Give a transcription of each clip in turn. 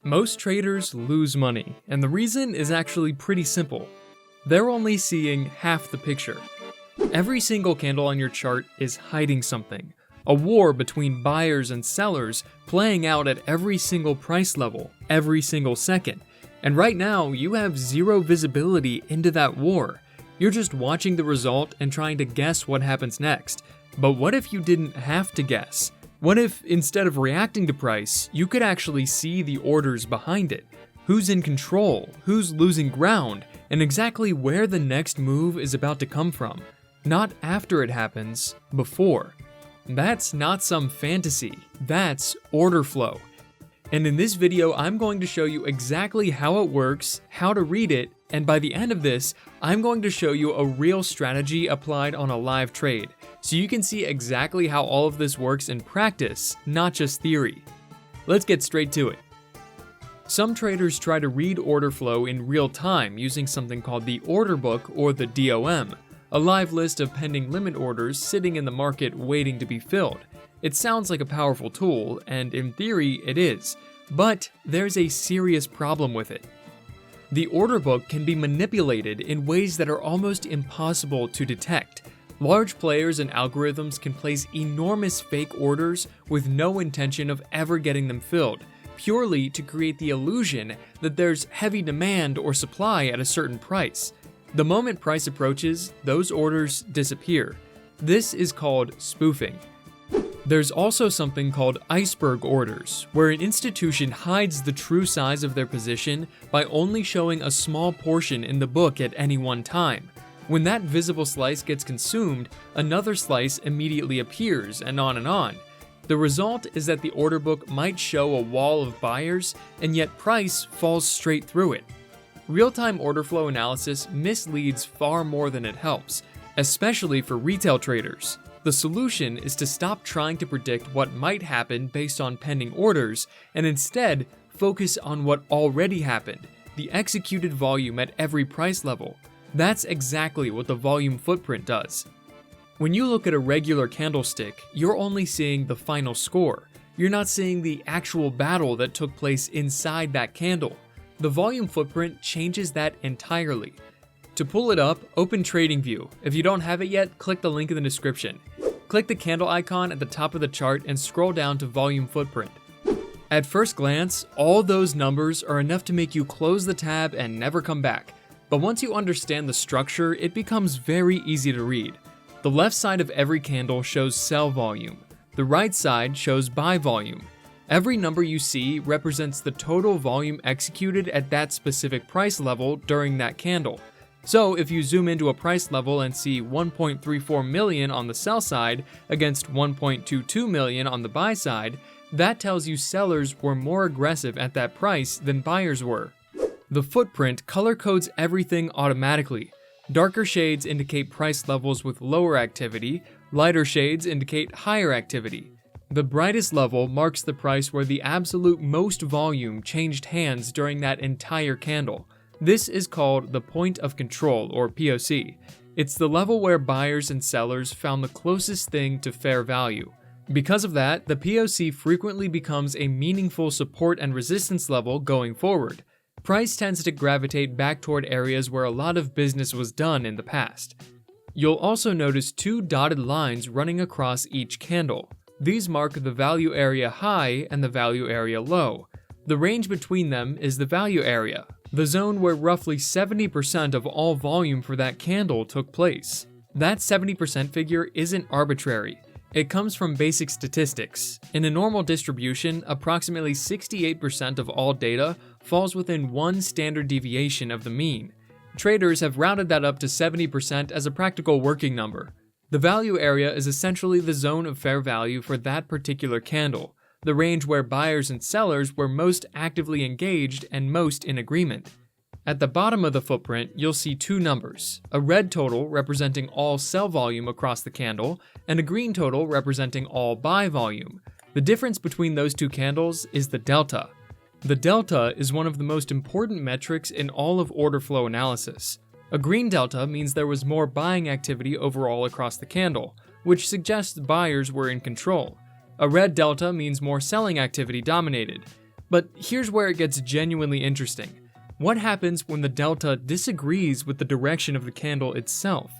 Most traders lose money, and the reason is actually pretty simple. They're only seeing half the picture. Every single candle on your chart is hiding something. A war between buyers and sellers playing out at every single price level, every single second. And right now, you have zero visibility into that war. You're just watching the result and trying to guess what happens next. But what if you didn't have to guess? What if, instead of reacting to price, you could actually see the orders behind it? Who's in control, who's losing ground, and exactly where the next move is about to come from. Not after it happens, before. That's not some fantasy, that's order flow. And in this video, I'm going to show you exactly how it works, how to read it, and by the end of this, I'm going to show you a real strategy applied on a live trade, so you can see exactly how all of this works in practice, not just theory. Let's get straight to it. Some traders try to read order flow in real time using something called the order book or the DOM, a live list of pending limit orders sitting in the market waiting to be filled. It sounds like a powerful tool, and in theory it is, but there's a serious problem with it. The order book can be manipulated in ways that are almost impossible to detect. Large players and algorithms can place enormous fake orders with no intention of ever getting them filled, purely to create the illusion that there's heavy demand or supply at a certain price. The moment price approaches, those orders disappear. This is called spoofing. There's also something called iceberg orders, where an institution hides the true size of their position by only showing a small portion in the book at any one time. When that visible slice gets consumed, another slice immediately appears, and on and on. The result is that the order book might show a wall of buyers, and yet price falls straight through it. Real-time order flow analysis misleads far more than it helps, especially for retail traders. The solution is to stop trying to predict what might happen based on pending orders, and instead focus on what already happened, the executed volume at every price level. That's exactly what the volume footprint does. When you look at a regular candlestick, you're only seeing the final score. You're not seeing the actual battle that took place inside that candle. The volume footprint changes that entirely. To pull it up, open TradingView. If you don't have it yet, click the link in the description. Click the candle icon at the top of the chart and scroll down to volume footprint. At first glance, all those numbers are enough to make you close the tab and never come back. But once you understand the structure, it becomes very easy to read. The left side of every candle shows sell volume. The right side shows buy volume. Every number you see represents the total volume executed at that specific price level during that candle. So if you zoom into a price level and see 1.34 million on the sell side against 1.22 million on the buy side, that tells you sellers were more aggressive at that price than buyers were. The footprint color codes everything automatically. Darker shades indicate price levels with lower activity, lighter shades indicate higher activity. The brightest level marks the price where the absolute most volume changed hands during that entire candle. This is called the point of control, or POC. It's the level where buyers and sellers found the closest thing to fair value. Because of that, the POC frequently becomes a meaningful support and resistance level going forward. Price tends to gravitate back toward areas where a lot of business was done in the past. You'll also notice two dotted lines running across each candle. These mark the value area high and the value area low. The range between them is the value area, the zone where roughly 70% of all volume for that candle took place. That 70% figure isn't arbitrary. It comes from basic statistics. In a normal distribution, approximately 68% of all data falls within one standard deviation of the mean. Traders have rounded that up to 70% as a practical working number. The value area is essentially the zone of fair value for that particular candle, the range where buyers and sellers were most actively engaged and most in agreement. At the bottom of the footprint, you'll see two numbers, a red total representing all sell volume across the candle, and a green total representing all buy volume. The difference between those two candles is the delta. The delta is one of the most important metrics in all of order flow analysis. A green delta means there was more buying activity overall across the candle, which suggests buyers were in control. A red delta means more selling activity dominated. But here's where it gets genuinely interesting. What happens when the delta disagrees with the direction of the candle itself?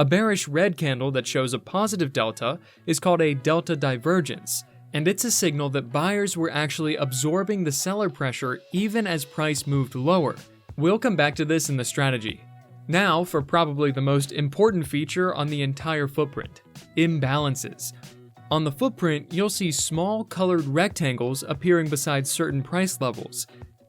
A bearish red candle that shows a positive delta is called a delta divergence, and it's a signal that buyers were actually absorbing the seller pressure even as price moved lower. We'll come back to this in the strategy. Now for probably the most important feature on the entire footprint: imbalances. On the footprint, you'll see small colored rectangles appearing beside certain price levels.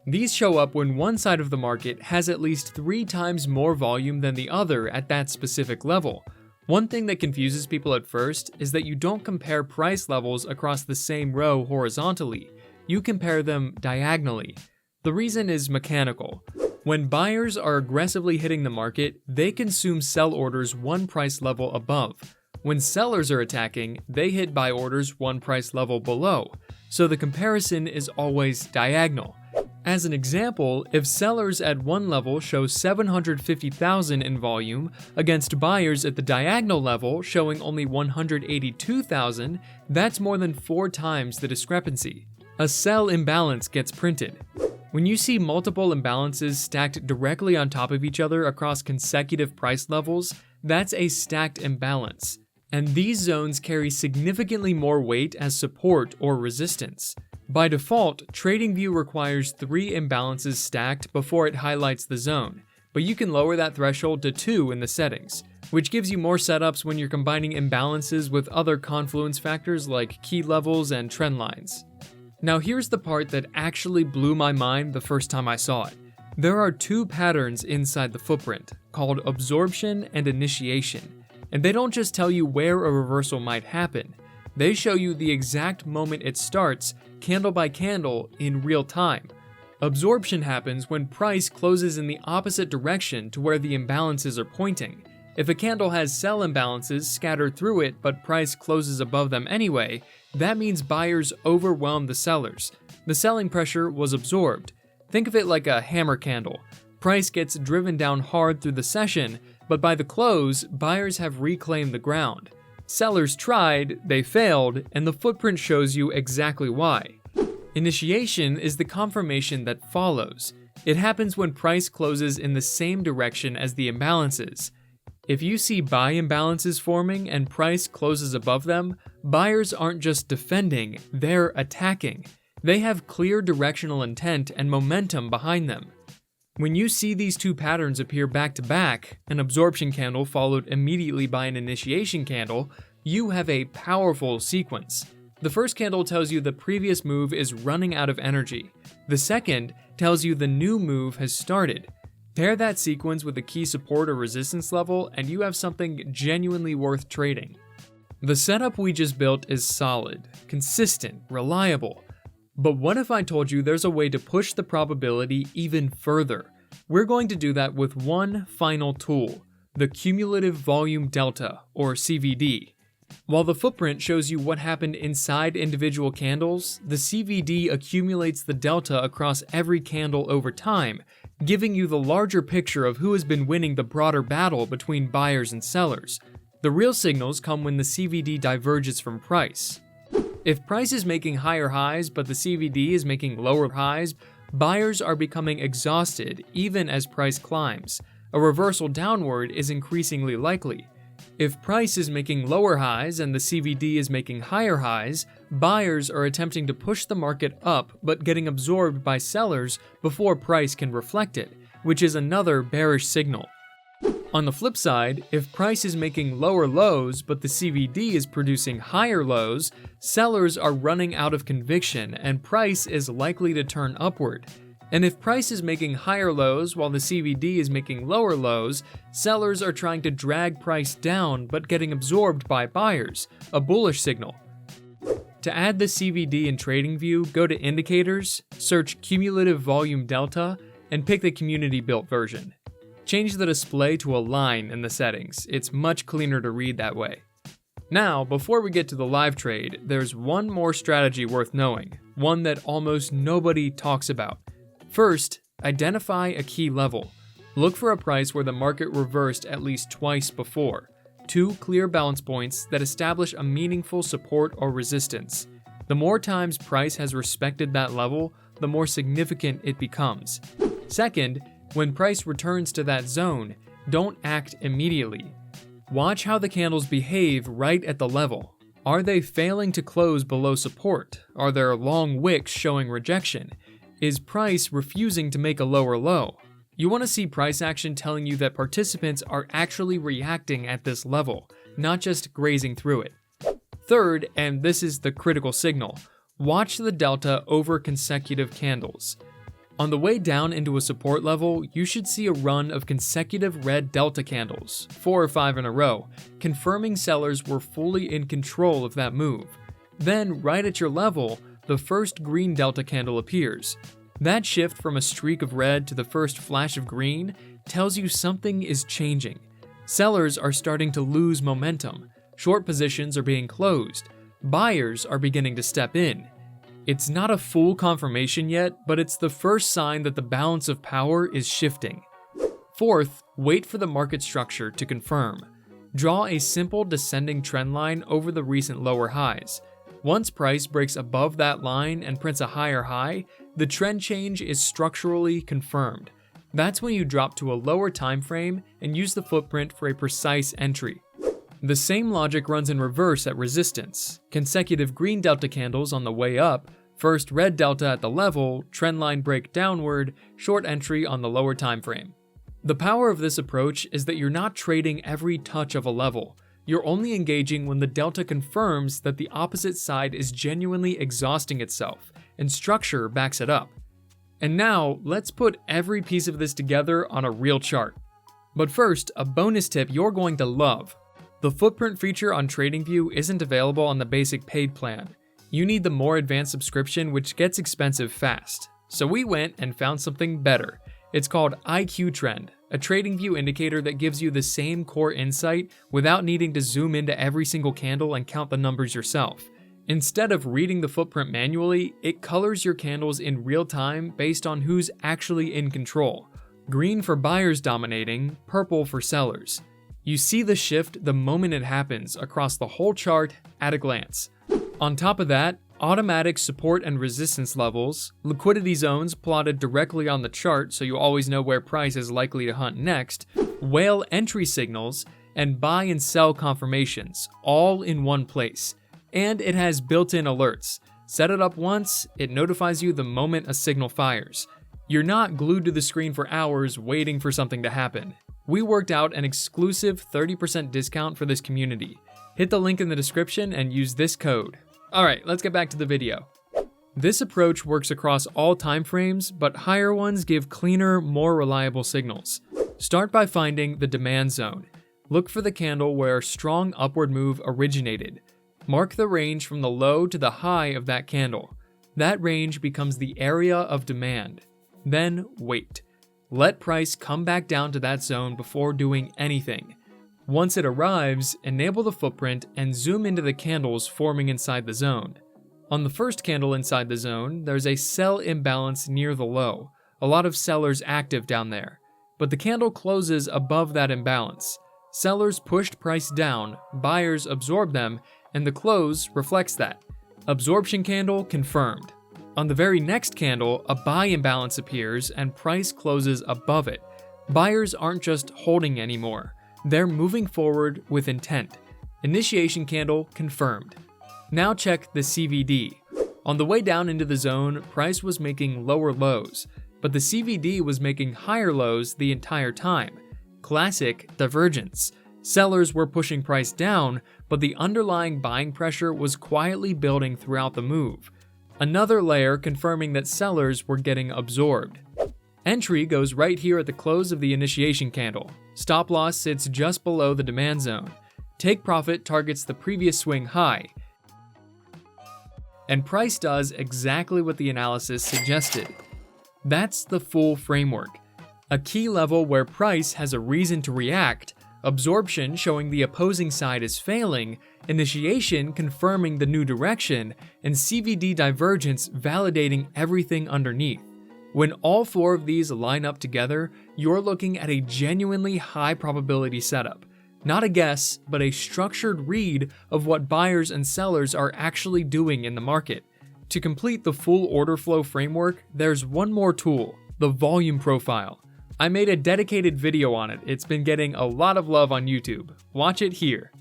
These show up when one side of the market has at least 3 times more volume than the other at that specific level. One thing that confuses people at first is that you don't compare price levels across the same row horizontally, you compare them diagonally. The reason is mechanical. When buyers are aggressively hitting the market, they consume sell orders one price level above. When sellers are attacking, they hit buy orders one price level below, so the comparison is always diagonal. As an example, if sellers at one level show 750,000 in volume against buyers at the diagonal level showing only 182,000, that's more than 4 times the discrepancy. A sell imbalance gets printed. When you see multiple imbalances stacked directly on top of each other across consecutive price levels, that's a stacked imbalance. And these zones carry significantly more weight as support or resistance. By default, TradingView requires 3 imbalances stacked before it highlights the zone, but you can lower that threshold to 2 in the settings, which gives you more setups when you're combining imbalances with other confluence factors like key levels and trend lines. Now here's the part that actually blew my mind the first time I saw it. There are 2 patterns inside the footprint, called absorption and initiation, and they don't just tell you where a reversal might happen. They show you the exact moment it starts, candle by candle, in real time. Absorption happens when price closes in the opposite direction to where the imbalances are pointing. If a candle has sell imbalances scattered through it but price closes above them anyway, that means buyers overwhelmed the sellers. The selling pressure was absorbed. Think of it like a hammer candle. Price gets driven down hard through the session, but by the close, buyers have reclaimed the ground. Sellers tried, they failed, and the footprint shows you exactly why. Initiation is the confirmation that follows. It happens when price closes in the same direction as the imbalances. If you see buy imbalances forming and price closes above them, buyers aren't just defending, they're attacking. They have clear directional intent and momentum behind them. When you see these 2 patterns appear back to back, an absorption candle followed immediately by an initiation candle, you have a powerful sequence. The first candle tells you the previous move is running out of energy. The second tells you the new move has started. Pair that sequence with a key support or resistance level and you have something genuinely worth trading. The setup we just built is solid, consistent, reliable. But what if I told you there's a way to push the probability even further? We're going to do that with one final tool, the cumulative volume delta, or CVD. While the footprint shows you what happened inside individual candles, the CVD accumulates the delta across every candle over time, giving you the larger picture of who has been winning the broader battle between buyers and sellers. The real signals come when the CVD diverges from price. If price is making higher highs but the CVD is making lower highs, buyers are becoming exhausted even as price climbs. A reversal downward is increasingly likely. If price is making lower highs and the CVD is making higher highs, buyers are attempting to push the market up but getting absorbed by sellers before price can reflect it, which is another bearish signal. On the flip side, if price is making lower lows but the CVD is producing higher lows, sellers are running out of conviction and price is likely to turn upward. And if price is making higher lows while the CVD is making lower lows, sellers are trying to drag price down but getting absorbed by buyers, a bullish signal. To add the CVD in TradingView, go to Indicators, search Cumulative Volume Delta, and pick the community-built version. Change the display to a line in the settings. It's much cleaner to read that way. Now, before we get to the live trade, there's one more strategy worth knowing, one that almost nobody talks about. First, identify a key level. Look for a price where the market reversed at least twice before. 2 clear balance points that establish a meaningful support or resistance. The more times price has respected that level, the more significant it becomes. Second, when price returns to that zone, don't act immediately. Watch how the candles behave right at the level. Are they failing to close below support? Are there long wicks showing rejection? Is price refusing to make a lower low? You want to see price action telling you that participants are actually reacting at this level, not just grazing through it. Third, and this is the critical signal, watch the delta over consecutive candles. On the way down into a support level, you should see a run of consecutive red delta candles, 4 or 5 in a row, confirming sellers were fully in control of that move. Then, right at your level, the first green delta candle appears. That shift from a streak of red to the first flash of green tells you something is changing. Sellers are starting to lose momentum, short positions are being closed, buyers are beginning to step in. It's not a full confirmation yet, but it's the first sign that the balance of power is shifting. Fourth, wait for the market structure to confirm. Draw a simple descending trend line over the recent lower highs. Once price breaks above that line and prints a higher high, the trend change is structurally confirmed. That's when you drop to a lower time frame and use the footprint for a precise entry. The same logic runs in reverse at resistance. Consecutive green delta candles on the way up, first red delta at the level, trendline break downward, short entry on the lower time frame. The power of this approach is that you're not trading every touch of a level. You're only engaging when the delta confirms that the opposite side is genuinely exhausting itself, and structure backs it up. And now, let's put every piece of this together on a real chart. But first, a bonus tip you're going to love. The footprint feature on TradingView isn't available on the basic paid plan. You need the more advanced subscription, which gets expensive fast. So we went and found something better. It's called IQ Trend, a TradingView indicator that gives you the same core insight without needing to zoom into every single candle and count the numbers yourself. Instead of reading the footprint manually, it colors your candles in real time based on who's actually in control. Green for buyers dominating, purple for sellers. You see the shift the moment it happens across the whole chart at a glance. On top of that, automatic support and resistance levels, liquidity zones plotted directly on the chart so you always know where price is likely to hunt next, whale entry signals, and buy and sell confirmations, all in one place. And it has built-in alerts. Set it up once, it notifies you the moment a signal fires. You're not glued to the screen for hours waiting for something to happen. We worked out an exclusive 30% discount for this community. Hit the link in the description and use this code. Alright, let's get back to the video. This approach works across all time frames, but higher ones give cleaner, more reliable signals. Start by finding the demand zone. Look for the candle where a strong upward move originated. Mark the range from the low to the high of that candle. That range becomes the area of demand. Then wait. Let price come back down to that zone before doing anything. Once it arrives, enable the footprint and zoom into the candles forming inside the zone. On the first candle inside the zone, there's a sell imbalance near the low, a lot of sellers active down there. But the candle closes above that imbalance. Sellers pushed price down, buyers absorbed them, and the close reflects that. Absorption candle confirmed. On the very next candle, a buy imbalance appears and price closes above it. Buyers aren't just holding anymore. They're moving forward with intent. Initiation candle confirmed. Now check the CVD. On the way down into the zone, price was making lower lows, but the CVD was making higher lows the entire time. Classic divergence. Sellers were pushing price down, but the underlying buying pressure was quietly building throughout the move. Another layer confirming that sellers were getting absorbed. Entry goes right here at the close of the initiation candle. Stop loss sits just below the demand zone. Take profit targets the previous swing high. And price does exactly what the analysis suggested. That's the full framework. A key level where price has a reason to react, absorption showing the opposing side is failing, initiation confirming the new direction, and CVD divergence validating everything underneath. When all four of these line up together, you're looking at a genuinely high probability setup. Not a guess, but a structured read of what buyers and sellers are actually doing in the market. To complete the full order flow framework, there's one more tool, the volume profile. I made a dedicated video on it. It's been getting a lot of love on YouTube. Watch it here.